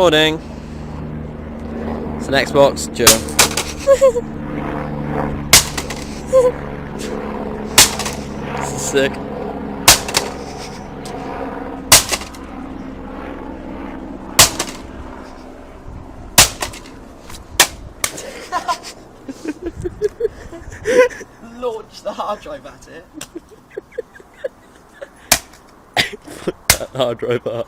Morning. It's an Xbox, Joe. This is sick. Launch the hard drive at it. Put that hard drive up.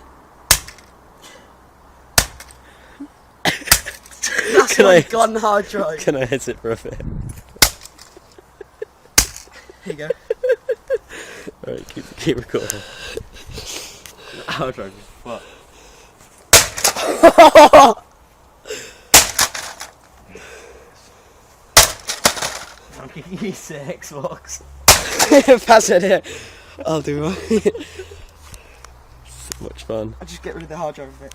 That's Can my I- gun hard drive. Can I hit it for a bit? Here you go. Alright, keep recording. That hard drive is fucked. I'm giving you the Xbox. Pass it here. I'll do one. So much fun. I'll just get rid of the hard drive a bit.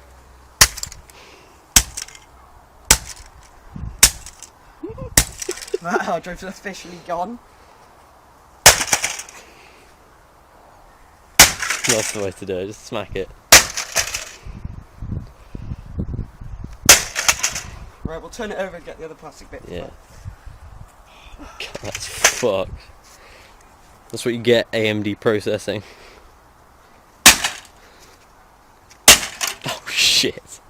That hard drive's officially gone. That's the way to do it, just smack it. Right, we'll turn it over and get the other plastic bit. Yeah. God, that's fucked. That's what you get, AMD processing. Oh shit.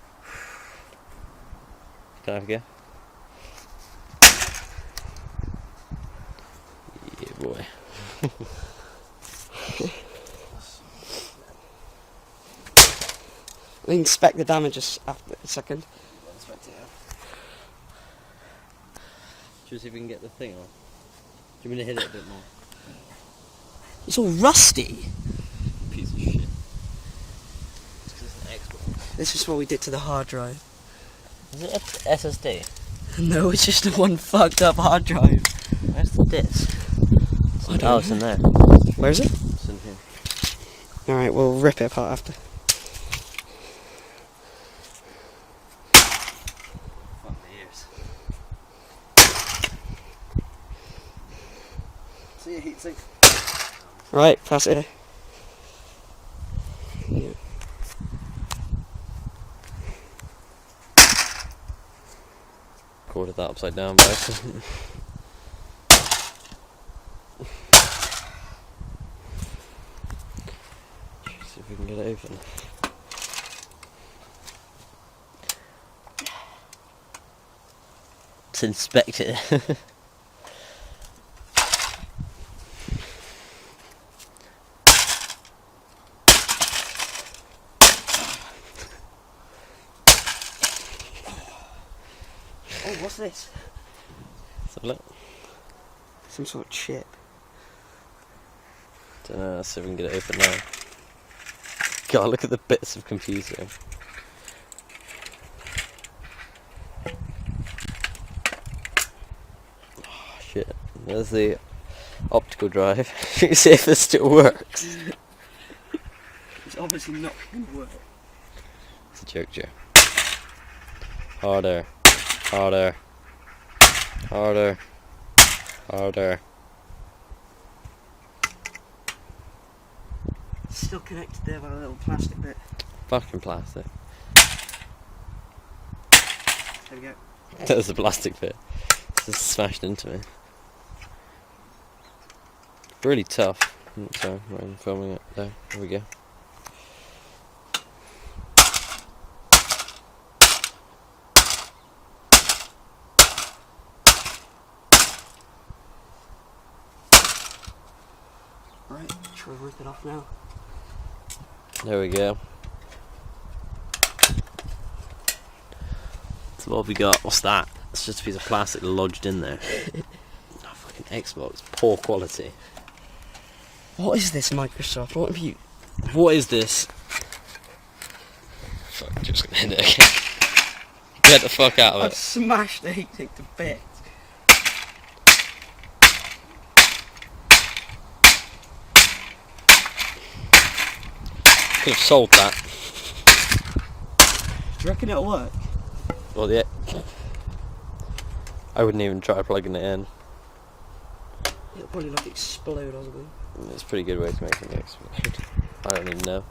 Can I have a go? Yeah, boy. We inspect the damages after a second. Should we see if we can get the thing on? Do you want me to hit it a bit more? It's all rusty. Piece of shit. It's 'cause it's an Xbox. This is what we did to the hard drive. Is it a SSD? No, it's just a one fucked up hard drive. Where's the disc? I don't Oh, it's know. in there. Where is it? It's in here. Alright, we'll rip it apart after. Fuck my ears. See your heatsink. Right, pass it here. Yeah. Recorded that upside down by accident. See if we can get it open. Let's inspect it. Oh, what's this? Let's have a look. Some sort of chip. Don't know, let's see if we can get it open now. God, look at the bits of computer. Oh, shit. There's the optical drive. You can see if this still works. It's obviously not going to work. It's a joke, Joe. Harder. Harder. Harder. Harder. It's still connected there by a little plastic bit. Fucking plastic. There we go. There's the plastic bit. It's just smashed into me. Really tough. So, I'm filming it there. There we go. Right, try to rip it off now. There we go. So what have we got? What's that? It's just a piece of plastic lodged in there. Oh, fucking Xbox. Poor quality. What is this, Microsoft? What have you... What is this? Fuck, just gonna hit it again. Get the fuck out of I've it. smashed the heatsink to bits. Could have sold that. Do you reckon it'll work? Well, yeah. I wouldn't even try plugging it in. It'll probably like explode or something. It's a pretty good way to make it explode. I don't even know.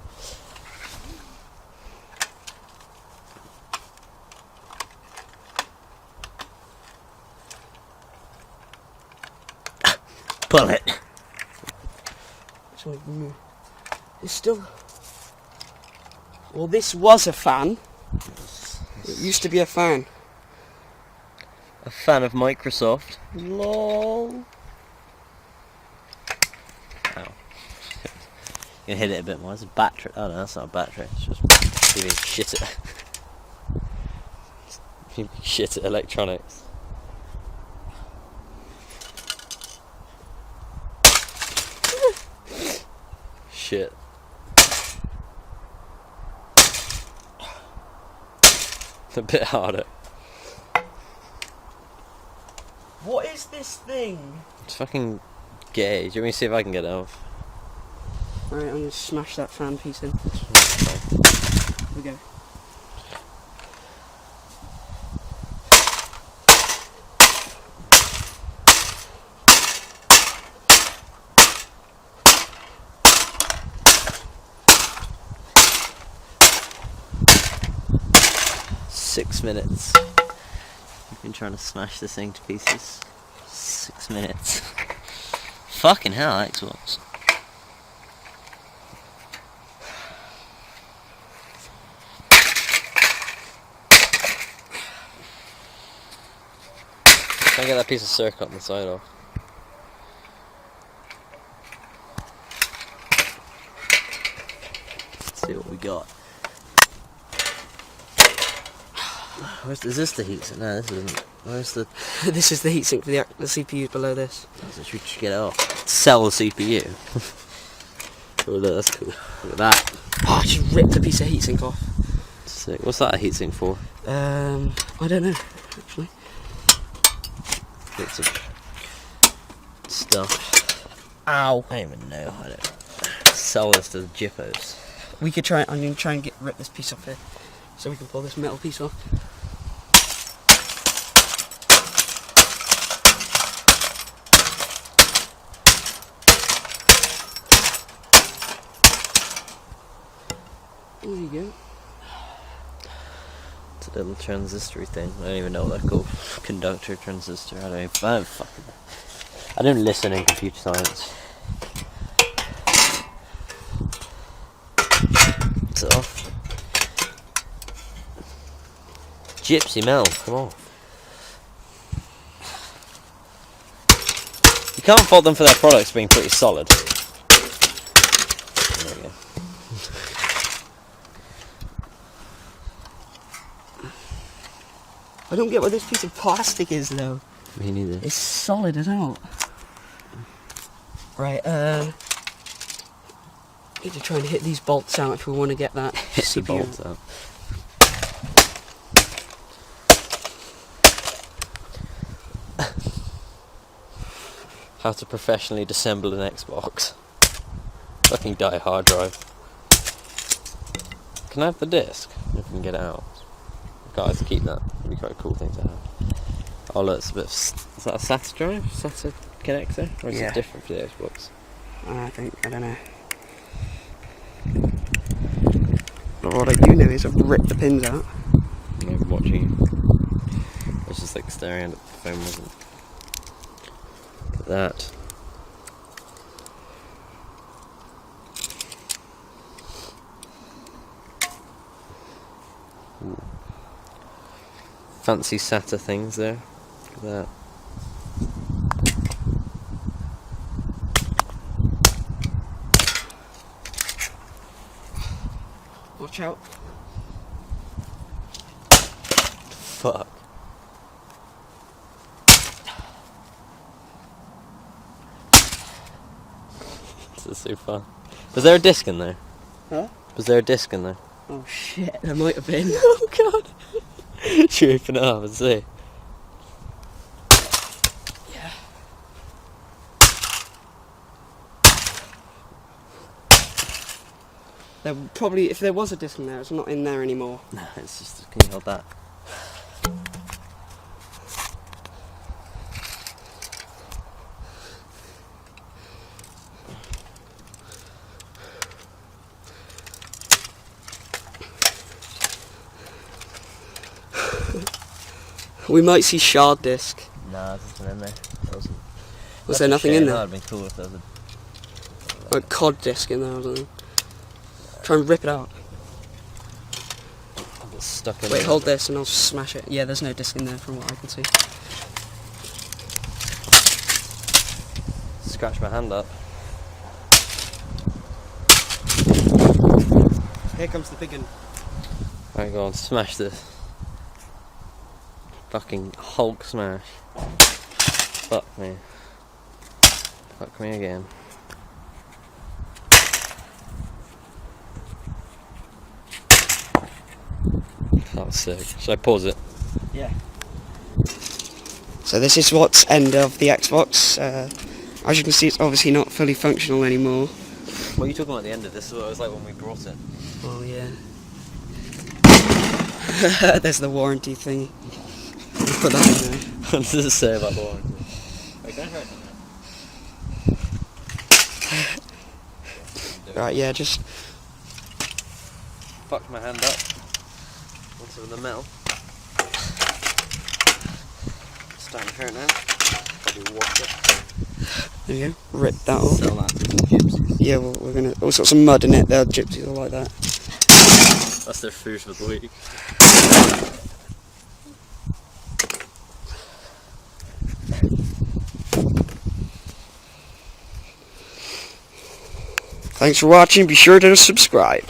Pull it. Actually, it's still. Well, this was a fan. It used to be a fan. A fan of Microsoft. Lol. Ow. You can hit it a bit more. It's a battery. Oh no, that's not a battery. It's just giving shit at electronics. Shit. A bit harder. What is this thing? It's fucking gay. Do you want me to see if I can get it off? Alright, I'm gonna smash that fan piece in. Here we go. Six minutes. I've been trying to smash this thing to pieces. 6 minutes. Fucking hell, Xbox. Try and get that piece of circuit on the side off. Let's see what we got. Is this the heatsink? No, this isn't. Where's the... This is the heatsink for the CPU below this. So should we just get it off? Sell the CPU. Oh look, that's cool. Look at that. Oh, I just ripped a piece of heatsink off. Sick. What's that a heatsink for? I don't know, actually. Bits of stuff. Ow. I don't even know how to sell this to the jippos. We could try. I'm gonna try and rip this piece off here, so we can pull this metal piece off. There you go. It's a little transistor thing. I don't even know what they're called. Conductor, transistor. I don't listen in computer science. It's off. Gypsy Mel, come on. You can't fault them for their products being pretty solid. There we go. I don't get what this piece of plastic is though. Me neither. It's solid as hell. Right, need to try and hit these bolts out if we want to get that Hit the CPU. bolts out. How to professionally disassemble an Xbox. Fucking die hard drive. Can I have the disc? If we can get it out. Guys, keep that. It'd be quite a cool thing to have. Oh look, it's a bit of, is that a SATA drive? SATA connector? Or is Yeah. it different for the Xbox? I don't know. But what I do know is I've ripped the pins out. I'm watching you. I was just like staring at the phone, wasn't. Look at that. Ooh. Fancy SATA things there. Look at that. Watch out. Fuck. This is so fun. Was there a disc in there? Huh? Was there a disc in there? Oh shit, there might have been. Oh god. Should we open it up and see? Yeah. There probably, if there was a disc in there, it's not in there anymore. No, it's just. Can you hold that? We might see shard disc. No, there's nothing in there. There wasn't. Was there nothing in there? That'd been cool if there was Like cod disc in there or something. Try and rip it out. a bit stuck in Wait, there. hold this and I'll smash it. Yeah, there's no disc in there from what I can see. Scratch my hand up. Here comes the big one. Right, go on, smash this. Fucking Hulk smash. Fuck me. Fuck me again. That was sick. Should I pause it? Yeah. So this is what's end of the Xbox. As you can see, it's obviously not fully functional anymore. What are you talking about at the end of this? Is what it was like when we brought it. Oh yeah. There's the warranty thing. Put that in there. What does it say about the warranty? Wait, can I try something? Right, yeah, just Fucked my hand up. Onto the metal. Starting to hurt now. Probably wash it. there you go. Rip that off. Sell that to some gypsies. Yeah, well, we're gonna also got some mud in it. They're gypsies are like that. That's their food for the week. Thanks for watching. Be sure to subscribe.